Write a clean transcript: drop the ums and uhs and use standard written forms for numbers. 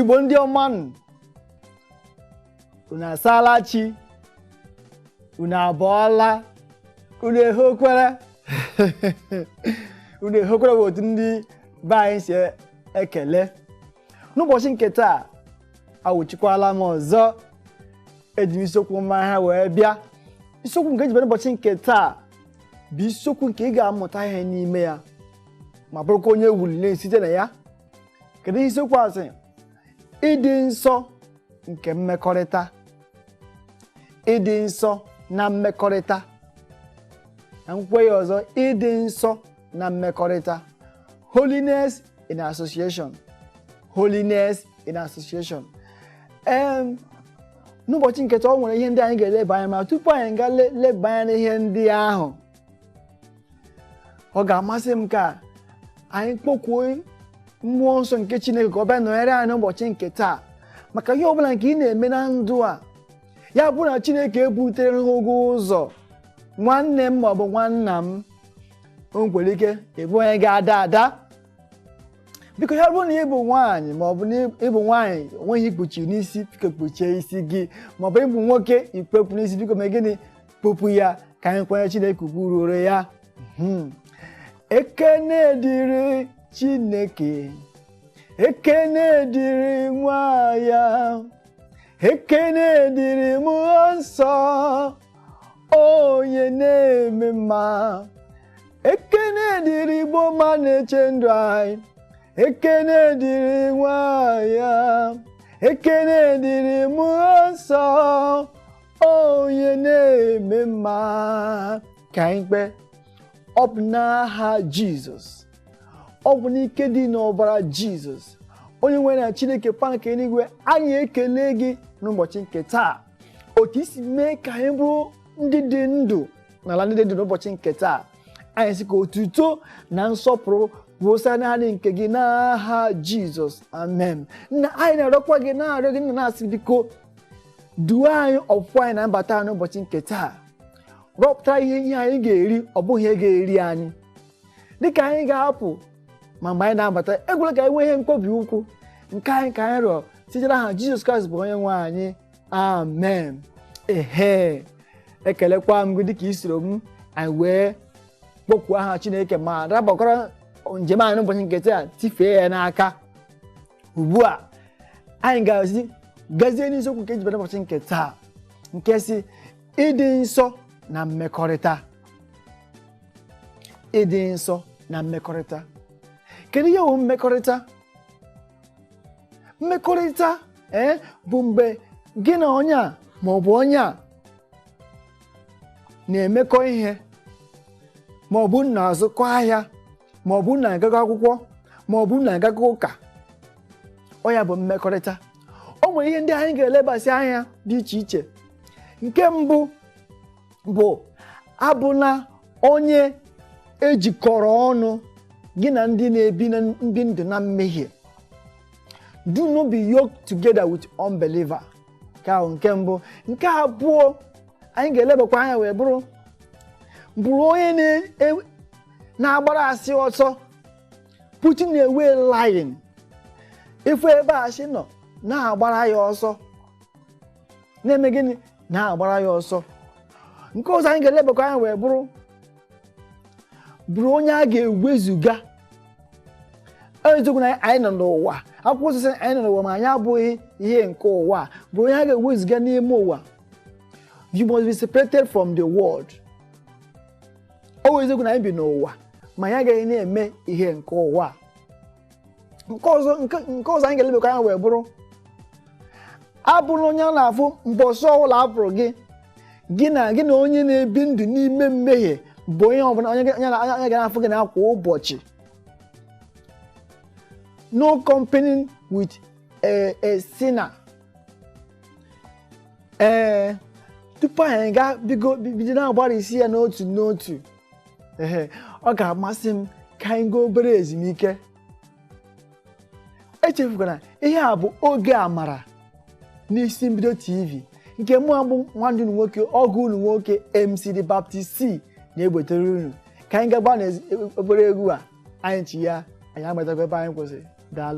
Igbo ndị ọmanụ, unu asaala chi, unu abọọla, unu ehokwere unu ehokwere bụ otu ndị be anyị si ekele. N'ụbọchị nke taa awụchikwala m ọzọ, eji m isiokwu mma ha wee bịa. Isiokwu nke ejibere n'ụbọchị nke taa bụ isiokwu nke ị ga-amụta ihe n'ime ya ma bụrụkwa onye wulile site na ya. Kedu isiokwu asị? Ịdị nsọ nke mmekọrịta. Ịdị nsọ na mmekọrịta. Na nkwe ya ọzọ, ịdị nsọ na mmekọrịta. Holiness in association. Holiness in association. N'ụbọchị nke taa, o nwere ihe ndị anyị ga-eleba anya, ma tupu anyị ga-leba anya n'ihe ndị ahụ, ọ ga-amasị m ka anyị kpọkuo mmụọ nsọ nke Chineke ka ọ bịa nọnyere anyị n'ụbọchị nke taa, maka ihe ọbụla nke ị na-eme na ndụ a. Ya bụ na Chineke ebutere ha ogo ụzọ, nwanne m maọbụ nwanna m, o nwere ike ịbụ onye ga-ada ada. Biko ya bụrụ na ị bụ nwaanyị maọbụ na ịbụ nwaanyị onweghị ikpuchi n'isi, biko kpuchie isi gị. Maọbụ ịbụ nwoke ikpepụ n'isi, biko mee gịnị? Kpopụ ya ka anyị kwanye Chineke ugwu ruo ya. Ekene dịrị Chineke, ekene dịrị nwa ya, ekene dịrị mmụọ nsọ onye na-eme mma. Ekene dịrị Igbo ma na-eche ndụ anyị, ekene dịrị nwa ya, ekene dịrị mmụọ nsọ onye na-eme mma. Ka anyị kpee. Ọ bụ n'aha Jizọs, ọ bụ n'ike dị n'ọbara Jizọs, onye nwere na Chineke pa nke eluigwe, anyị ekele gị n'ụbọchị nke taa, otu isi mee ka anyị bụrụ ndị dị ndụ n'ala ndị dị ndụ n'ụbọchị nke taa. Anyị sị ka otuto na nsọpụrụ bụsa naanị nke gị n'aha Jizọs, amen. Nna, anyị na-arịọkwa gị, na-arịọ gị, na-asị biko duo anyị ọpụpụ anyị na mbata anyị n'ụbọchị nke taa. Rọpụta ihe anyị ga-eri, ọ bụghị ihe ga-eri anyị. Dịka anyị ga-apụ ma mgbe anyị na-abata, egwela ka anyị nwee ihe mkpobi ụkwụ nke anyị ka anyị rịọ site n'aha Jizọs Kraịst bụ onye nwe anyị, amen. Ekelekwa m gị dịka i soro m anyị wee kpọkuo aha Chineke ma rabakọrọ njem anyị n'ụbọchị nke taa, tifee ya n'aka. Ugbu a anyị gazie n'isiokwu nke ejibere n'ụbọchị nke taa, nke si ịdị nsọ na mmekọrịta. Ịdị nsọ na mmekọrịta. Kedu ihe bụ mmekọrịta? Mmekọrịta bụ mgbe gị na onye a maọbụ onye a na-emekọ ihe, maọbụ na-azụkọ ahịa, maọbụ na-agago akwụkwọ, maọbụ na-agago ụka. Ọ ya bụ mmekọrịta. O nwere ihe ndị anyị ga-elebasị anya dị iche iche. Nke mbụ bụ abụna onye ejikọrọ ọnụ gị na ndị na-ebi ndụ na mmehie. Do not be yoked together with unbeliever. Nke ahụ nke mbụ. Nke abụọ anyị ga-elebakwa anya wee bụrụ onye na-agbara asị ọsọ, putting away lying. Ifu ebe asị nọ na-agbara ya ọsọ, na-eme gịnị? Na-agbara ya ọsọ. Nke ọzọ anyị ga-elebakwa anya wee bụrụ onye a ga-ewezuga. Eziokwu na anyị nọ n'ụwa, akwụkwọ osisi anyị nọ n'ụwa ma anyị abụghị ihe nke ụwa, bụ onye a ga-ewezuga n'ime ụwa. You must be separated from the world. O wee eziokwu na anyị bi n'ụwa ma anyị agaghị na-eme ihe nke ụwa. Nke ọzọ anyị ga-elebakwa anya wee bụrụ abụrụ onye a na-afụ mbọsị ọbụla apụrụ gị na onye na-ebi ndụ n'ime mmehie, bụ onye ọbụla onye ga-afụ gị na kwa ụbọchị. No company with a sinner. Tupu anyị bido na-agbarịsi ya n'otu n'otu, ọ ga-amasị m ka anyị gaa obere ezumike. Echefukwana, ihe a bụ oge amara n'isi mbido TV nke mụ abụ nwanne unu nwoke, ọgụ unu nwoke MC The Baptist C na-egbetere unu. Ka anyị gaba na obere egwu a anyị chi ya, anyị agbatakwa ebe anyị kwụsịrị. Daalụ.